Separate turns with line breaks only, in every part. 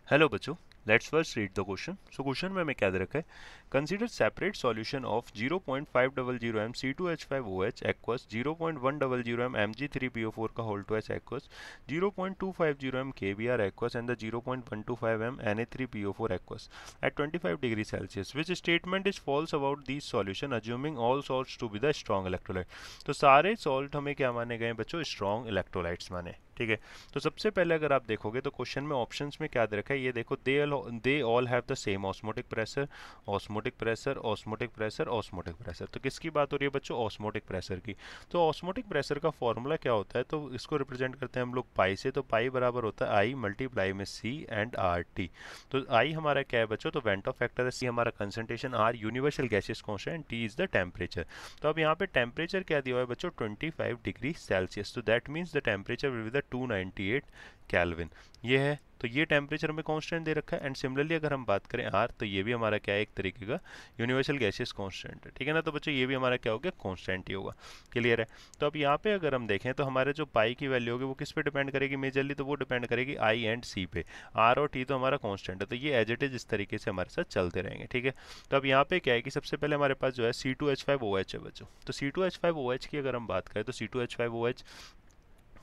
Hello बच्चों, let's first read the question. So question में हमें क्या दे रखा है। Consider separate solution of 0.500 m C2H5OH aqueous 0.100 m Mg3PO4 का whole twice aqueous 0.250 m KBr aqueous and the 0.125 m Na3PO4 aqueous at 25 degree Celsius which statement is false about this solution assuming all salts to be the strong electrolyte. तो सारे salt हमें क्या माने गए बच्चों? Strong electrolytes माने। ठीक है, तो सबसे पहले अगर आप देखोगे तो क्वेश्चन में ऑप्शंस में क्या दे रखा है, ये देखो, they all have the same osmotic pressure, osmotic pressure, osmotic pressure, osmotic pressure. तो किसकी बात हो रही है बच्चों? ऑस्मोटिक प्रेशर की। तो ऑस्मोटिक प्रेशर का फॉर्मूला क्या होता है? तो इसको रिप्रेजेंट करते हैं हम लोग पाई से। तो पाई बराबर होता है आई मल्टीप्लाई में सी एंड आर टी। तो आई हमारा क्या है बच्चों? तो वेंटो फैक्टर है, सी हमारा concentration, R universal gaseous constant, T is the temperature. तो अब यहाँ पे टेम्परेचर क्या दिया हुआ है बच्चों? 25 डिग्री सेल्सियस। तो that means the temperature will be the 298 kelvin. ये है, तो ये टेम्परेचर हमें कांस्टेंट दे रखा है। एंड सिमिलरली अगर हम बात करें आर, तो ये भी हमारा क्या है? एक तरीके का यूनिवर्सल गैसियस कांस्टेंट है। ठीक है ना? तो बच्चों ये भी हमारा क्या हो गया? कांस्टेंट ही होगा। क्लियर है? तो अब यहाँ पे अगर हम देखें तो हमारे जो पाई की वैल्यू होगी वो किस पे डिपेंड करेगी मेजरली? तो वो डिपेंड करेगी आई एंड सी पे। आर और टी तो हमारा कांस्टेंट है, तो ये एज इट इज इस तरीके से हमारे साथ चलते रहेंगे। ठीक है, तो अब यहाँ पे क्या है कि सबसे पहले हमारे पास जो है C2H5OH है बच्चों। तो C2H5OH की अगर हम बात करें तो C2H5OH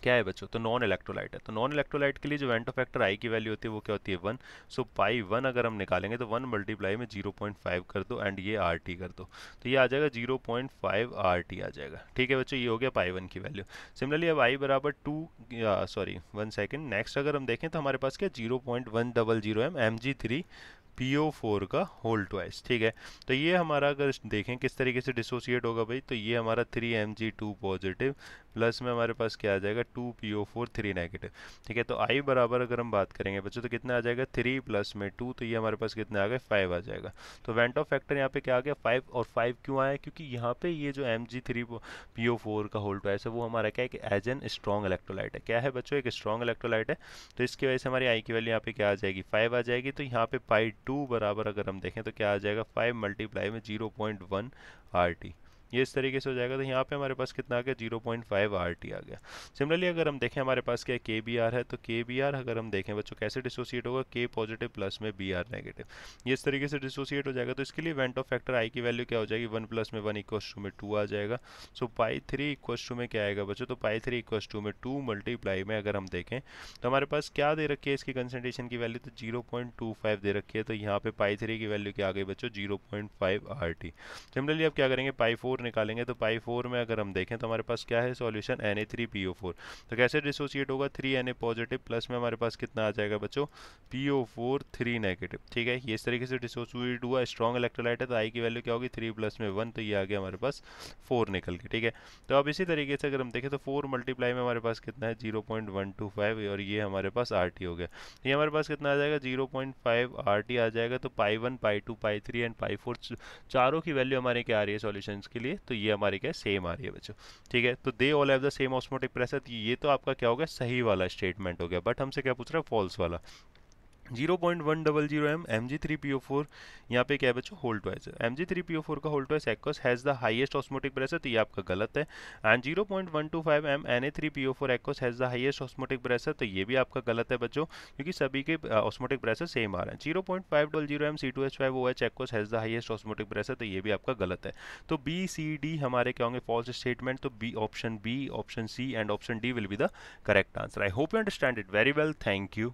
क्या है बच्चों? तो नॉन इलेक्ट्रोलाइट है। तो नॉन इलेक्ट्रोलाइट के लिए जो वेंटो फैक्टर आई की वैल्यू होती है वो क्या होती है? 1। सो पाई 1 अगर हम निकालेंगे तो 1 मल्टीप्लाई में 0.5 कर दो एंड ये आर टी कर दो, तो ये आ जाएगा 0.5 आर टी आ जाएगा। ठीक है बच्चों, ये हो गया पाई 1 की वैल्यू। सिमिलरली अब आई बराबर 2, सॉरी 1 सेकेंड, नेक्स्ट अगर हम देखें तो हमारे पास क्या? 0.100 m Mg3 PO4 का होल ट्वाइस। ठीक है, तो ये हमारा अगर देखें किस तरीके से डिसोसिएट होगा भाई, तो ये हमारा 3Mg2 पॉजिटिव प्लस में हमारे पास क्या आ जाएगा? 2PO4 3 negative. ठीक है, तो आई बराबर अगर हम बात करेंगे बच्चों तो कितना आ जाएगा? 3 प्लस में 2, तो ये हमारे पास कितना आ गया? 5 आ जाएगा। तो वेंटो फैक्टर यहाँ पे क्या आ गया? 5। और 5 क्यों आया? क्योंकि यहाँ पे ये जो Mg3PO4 का होल ट्वाइस है वो हमारा क्या है कि एज एन स्ट्रॉन्ग इलेक्ट्रोलाइट है। क्या है बच्चों? एक स्ट्रॉन्ग इलेक्ट्रोलाइट है। तो इसकी वजह से हमारी आई की वैल्यू यहाँ पे क्या आ जाएगी? 5 आ जाएगी। तो यहाँ पे पाई 2 बराबर अगर हम देखें तो क्या आ जाएगा? 5 मल्टीप्लाई में 0.1 आर टी। ये इस तरीके से हो जाएगा। तो यहाँ पे हमारे पास कितना आ गया? 0.5 आर टी आ गया। सिमिलरली अगर हम देखें हमारे पास क्या के बी आर है, तो के बी आर अगर हम देखें बच्चों कैसे डिसोसिएट होगा? के पॉजिटिव प्लस में बी आर नेगेटिव, ये इस तरीके से डिसोसिएट हो जाएगा। तो इसके लिए वेंटो फैक्टर आई की वैल्यू क्या हो जाएगी? 1 प्लस में 1 इक्वस टू में 2 आ जाएगा। सो पाई 3 इक्वस टू में क्या आएगा बच्चों? तो पाई 3 इक्वस टू में 2 मल्टीप्लाई में अगर हम देखें तो हमारे पास क्या दे रखी है इसकी कंसंट्रेशन की वैल्यू? तो 0.25 दे रखी है। तो यहाँ पे पाई 3 की वैल्यू क्या आ गई बच्चों? 0.5 आर टी। सिमिलरली अब क्या करेंगे? पाई 4 निकालेंगे। तो पाई 4 में अगर हम देखें तो हमारे पास क्या है सॉल्यूशन? Na3PO4। तो कैसे डिसोसिएट होगा? 3Na पॉजिटिव प्लस में हमारे पास कितना आ जाएगा बच्चों? PO4 3 negative. ठीक है, ये इस तरीके से डिसोसिएट हुआ। स्ट्रॉन्ग इलेक्ट्रोलाइट है तो आई की वैल्यू क्या होगी? 3 प्लस में 1, तो ये आ गया हमारे पास 4 निकल के। ठीक है, तो अब इसी तरीके से अगर हम देखें तो 4 मल्टीप्लाई में हमारे पास कितना है? 0.125 और ये हमारे पास आर टी हो गया। ये हमारे पास कितना आ जाएगा? 0.5 आर टी आ जाएगा। तो पाई 1, पाई 2, पाई 3 एंड पाई 4 चारों की वैल्यू हमारे क्या आ रही है सॉल्यूशंस के लिए? तो ये हमारी क्या सेम आ रही है बच्चों। ठीक है, तो they all have the same osmotic pressure, ये तो आपका क्या हो गया? सही वाला स्टेटमेंट हो गया। बट हमसे क्या पूछ रहा है? फॉल्स वाला। 0.100 m Mg3PO4 यहाँ पे क्या है बच्चों? होल ट्वाइस है। Mg3PO4 का whole twice aqueous has the highest osmotic pressure, तो ये आपका गलत है। And 0.125 m Na3PO4 aqueous has the highest osmotic pressure, तो ये भी आपका गलत है बच्चों, क्योंकि सभी के ऑस्मोटिक प्रेशर सेम आ रहे हैं। 0.500 m C2H5OH aqueous has the highest osmotic pressure, तो ये भी आपका गलत है। तो बी सी डी हमारे क्या होंगे? False statement. तो B, option C and option D will be the correct answer. I hope you understand it very well. Thank you.